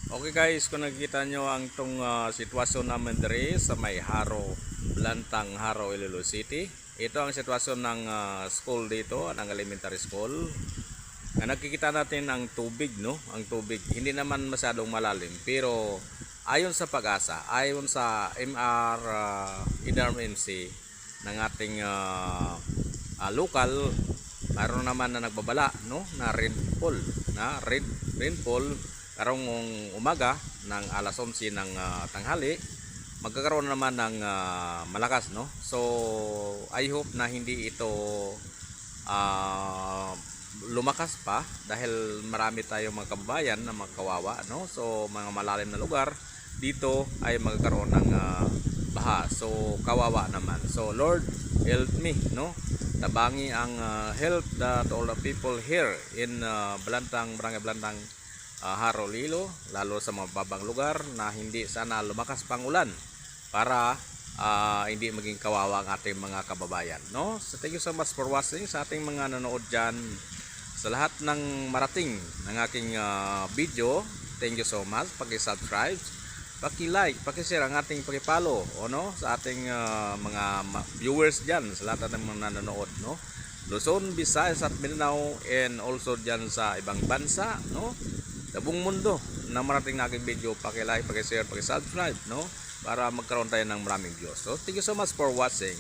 Okay guys, kung nakikita nyo ang sitwasyon namin diri sa may Haro, Blantang, Haro, Iloilo City. Ito ang sitwasyon ng school dito, ng elementary school. Nakikita natin ang tubig, no? Ang tubig, hindi naman masyadong malalim. Pero ayon sa pag-asa, ayon sa MR, IDARM MC ng ating local, mayroon naman na nagbabala, no? Na rainfall karong umaga ng alas 11 ng tanghali, magkakaroon naman ng malakas, no? So I hope na hindi ito lumakas pa dahil marami tayong mga kababayan na magkawawa, no? So mga malalim na lugar dito ay magkakaroon ng baha. So kawawa naman. So Lord, help me, no? Tabangi ang help to all the people here in Blantang, Barangay Blantang, Haro, Iloilo, lalo sa mga babang lugar na hindi sana lumakas pang ulan para hindi maging kawawa ang ating mga kababayan, no? So thank you so much for watching sa ating mga nanood dyan, sa lahat ng marating ng aking video. Thank you so much. Paki-subscribe, paki-like, paki-share ang ating paki-follow, no? Sa ating mga viewers dyan, sa lahat ng mga nanonood, no? Luzon, Visayas at Mindanao, and also dyan sa ibang bansa, no? Sa buong mundo na marating na aking video, paki-like, paki-share, paki-subscribe, no? Para magkaroon tayo ng maraming views. So thank you so much for watching.